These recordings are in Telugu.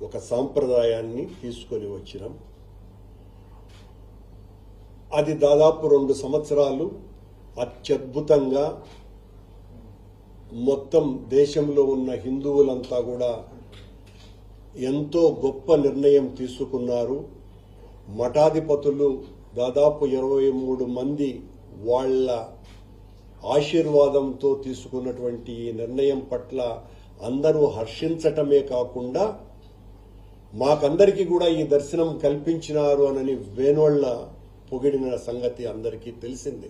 ఒక సాంప్రదాయాన్ని తీసుకొని వచ్చినాం. అది దాదాపు 2 సంవత్సరాలు అత్యద్భుతంగా మొత్తం దేశంలో ఉన్న హిందువులంతా కూడా ఎంతో గొప్ప నిర్ణయం తీసుకున్నారు. మఠాధిపతులు దాదాపు 23 మంది వాళ్ళ ఆశీర్వాదంతో తీసుకున్నటువంటి ఈ నిర్ణయం పట్ల అందరూ హర్షించటమే కాకుండా మాకందరికీ కూడా ఈ దర్శనం కల్పించినారు అని వేణోళ్ల పొగిడిన సంగతి అందరికీ తెలిసిందే.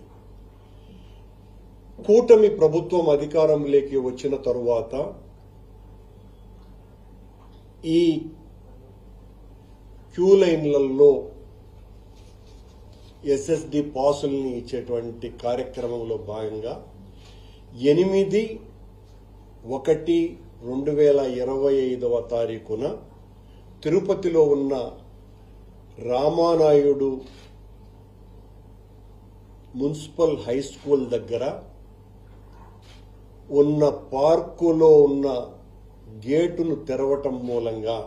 కూటమి ప్రభుత్వం అధికారంలోకి వచ్చిన తరువాత ఈ క్యూ లైన్లలో ఎస్ఎస్డి పాసుల్ని ఇచ్చేటువంటి కార్యక్రమంలో భాగంగా 8/1/2025 తిరుపతిలో ఉన్న రామానాయుడు మున్సిపల్ హై స్కూల్ దగ్గర ఉన్న పార్కులో ఉన్న గేటును తెరవటం మూలంగా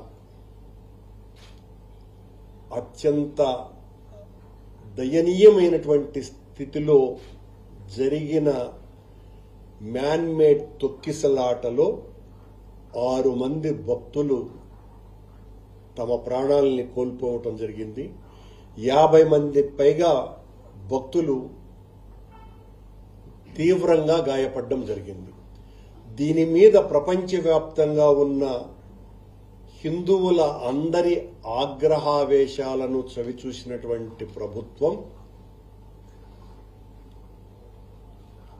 అత్యంత దయనీయమైనటువంటి స్థితిలో జరిగిన మ్యాన్మేడ్ తొక్కిసలాటలో 6 మంది భక్తులు తమ ప్రాణాలని కోల్పోవటం జరిగింది. 50 మంది పైగా భక్తులు తీవ్రంగా గాయపడడం జరిగింది. దీని మీద ప్రపంచవ్యాప్తంగా ఉన్న హిందువుల అందరి ఆగ్రహావేశాలను చవిచూసినటువంటి ప్రభుత్వం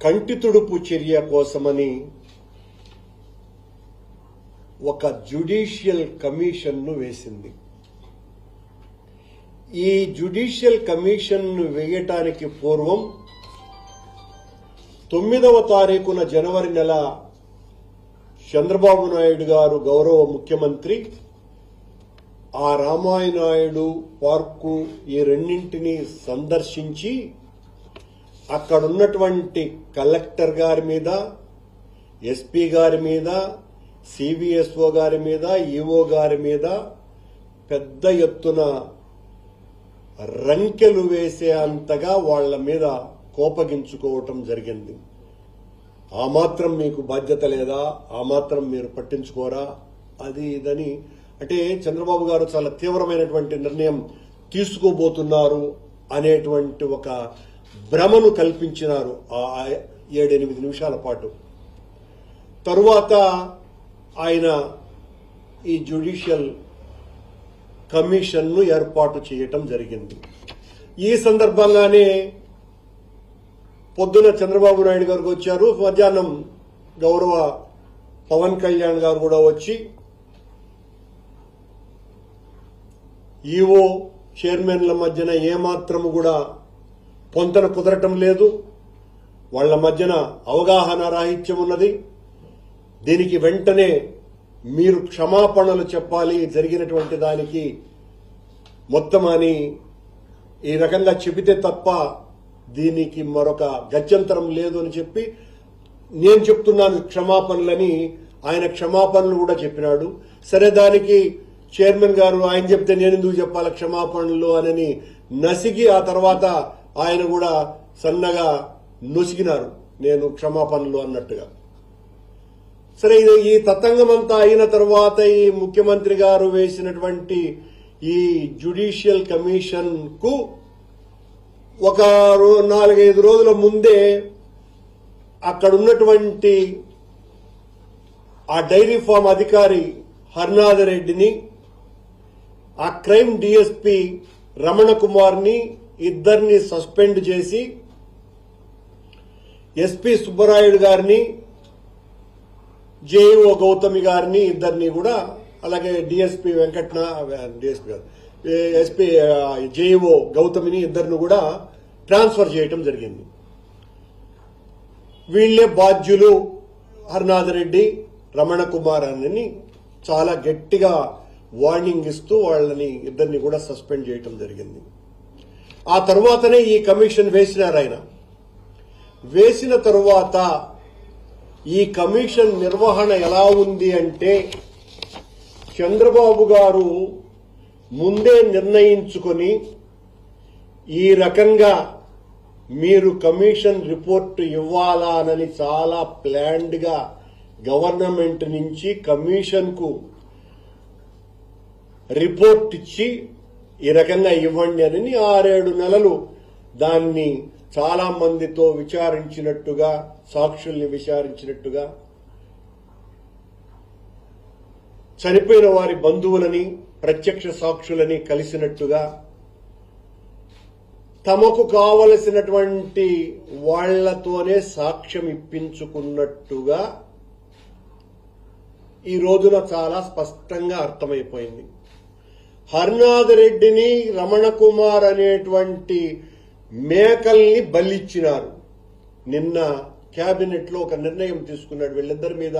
కంటితుడుపు చర్య కోసమని ఒక జ్యుడిషియల్ కమిషన్ను వేసింది. ఈ జ్యుడిషియల్ కమిషన్ను వేయటానికి పూర్వం 9వ తారీఖున జనవరి నెల చంద్రబాబు నాయుడు గారు గౌరవ ముఖ్యమంత్రి ఆ రామానాయుడు పార్కు ఈ రెండింటినీ సందర్శించి అక్కడున్నటువంటి కలెక్టర్ గారి మీద, ఎస్పీ గారి మీద, సిబిఎస్ఓ గారి మీద, ఈఓ గారి మీద పెద్ద ఎత్తున రంకెలు వేసే అంతగా వాళ్ల మీద కోపగించుకోవటం జరిగింది. ఆ మాత్రం మీకు బాధ్యత లేదా, ఆ మాత్రం మీరు పట్టించుకోరా, అది ఇదని అంటే చంద్రబాబు గారు చాలా తీవ్రమైనటువంటి నిర్ణయం తీసుకోబోతున్నారు అనేటువంటి ఒక భ్రమను కల్పించినారు ఆ 7-8 నిమిషాల పాటు. తరువాత ఆయన ఈ జ్యుడిషియల్ కమిషన్ను ఏర్పాటు చేయటం జరిగింది. ఈ సందర్భంగానే పొద్దున చంద్రబాబు నాయుడు గారికి వచ్చారు, మధ్యాహ్నం గౌరవ పవన్ కళ్యాణ్ గారు కూడా వచ్చి ఈఓ చైర్మన్ల మధ్యన ఏమాత్రము కూడా పొంతన కుదరటం లేదు, వాళ్ల మధ్యన అవగాహన రాహిత్యం ఉన్నది, దీనికి వెంటనే మీరు క్షమాపణలు చెప్పాలి జరిగినటువంటి దానికి మొత్తం అని ఈ రకంగా చెబితే తప్ప దీనికి మరొక గత్యంతరం లేదు అని చెప్పి నేను చెప్తున్నాను క్షమాపణలని ఆయన క్షమాపణలు కూడా చెప్పినాడు. సరే, దానికి చైర్మన్ గారు ఆయన చెప్తే నేను ఎందుకు చెప్పాలి క్షమాపణలు అని నసిగి ఆ తర్వాత ఆయన కూడా సన్నగా నొసిగినారు నేను క్షమాపణలు అన్నట్టుగా. సరే, ఈ తతంగమంతా అయిన తర్వాత ఈ ముఖ్యమంత్రి గారు వేసినటువంటి ఈ జ్యుడిషియల్ కమిషన్ కు ఒక 4-5 రోజుల ముందే అక్కడున్నటువంటి ఆ డైరీ ఫామ్ అధికారి హర్నాథ్ రెడ్డిని, ఆ క్రైమ్ డిఎస్పీ రమణ కుమార్ని ఇద్దరిని సస్పెండ్ చేసి ఎస్పీ సుబ్బరాయుడు గారిని, జేఈఓ గౌతమి గారిని ఇద్దరిని కూడా, అలాగే డిఎస్పీ ఎస్పీ జేఈఓ గౌతమిని ఇద్దరిని కూడా ట్రాన్స్ఫర్ చేయటం జరిగింది. వీళ్లే బాధ్యులు హర్నాథ్ రెడ్డి, రమణ కుమార్ అని చాలా గట్టిగా వార్నింగ్ ఇస్తూ వాళ్ళని ఇద్దరిని కూడా సస్పెండ్ చేయటం జరిగింది. ఆ తర్వాతనే ఈ కమిషన్ వేసినారు. ఆయన వేసిన తరువాత ఈ కమిషన్ నిర్వహణ ఎలా ఉంది అంటే చంద్రబాబు గారు ముందే నిర్ణయించుకొని ఈ రకంగా మీరు కమిషన్ రిపోర్టు ఇవ్వాలా అని చాలా ప్లాన్డ్ గా గవర్నమెంట్ నుంచి కమిషన్ కు రిపోర్ట్ ఇచ్చి ఈ రకంగా ఇవ్వండి అని 6-7 నెలలు దాన్ని చాలా మందితో విచారించినట్టుగా, సాక్షుల్ని విచారించినట్టుగా, చనిపోయిన వారి బంధువులని, ప్రత్యక్ష సాక్షులని కలిసినట్టుగా, తమకు కావలసినటువంటి వాళ్లతోనే సాక్ష్యం ఇప్పించుకున్నట్టుగా ఈ రోజున చాలా స్పష్టంగా అర్థమైపోయింది. హర్నాథ్ రెడ్డిని, రమణ కుమార్ అనేటువంటి మేకల్ని బలిచ్చినారు. నిన్న కేబినెట్ లో ఒక నిర్ణయం తీసుకున్నాడు, వీళ్ళిద్దరి మీద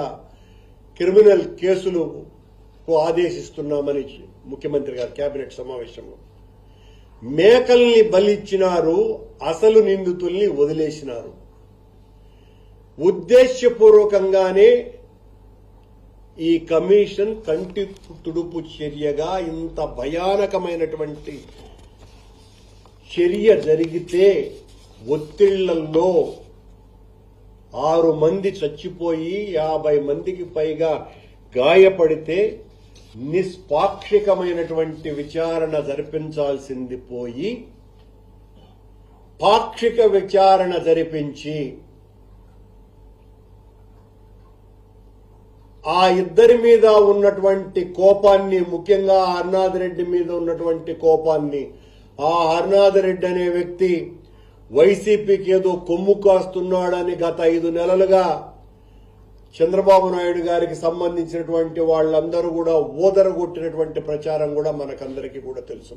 క్రిమినల్ కేసులకు ఆదేశిస్తున్నామని ముఖ్యమంత్రి గారు కేబినెట్ సమావేశంలో. మేకల్ని బలిచ్చినారు, అసలు నిందితుల్ని వదిలేసినారు. ఉద్దేశ్యపూర్వకంగానే ఈ కమిషన్ కంటి తుడుపు చర్యగా ఇంత భయానకమైనటువంటి చర్య జరిగితే ఒత్తిళ్లలో 6 మంది చచ్చిపోయి 50 మందికి పైగా గాయపడితే నిష్పాక్షికమైనటువంటి విచారణ జరిపించాల్సింది పోయి పాక్షిక విచారణ జరిపించి ఆ ఇద్దరి మీద ఉన్నటువంటి కోపాన్ని, ముఖ్యంగా హర్నాథ్ రెడ్డి మీద ఉన్నటువంటి కోపాన్ని, ఆ హర్నాథ్ రెడ్డి అనే వ్యక్తి వైసీపీకి ఏదో కొమ్ము కాస్తున్నాడని గత 5 నెలలుగా చంద్రబాబు నాయుడు గారికి సంబంధించినటువంటి వాళ్ళందరూ కూడా ఊదరగొట్టినటువంటి ప్రచారం కూడా మనకందరికీ కూడా తెలుసు.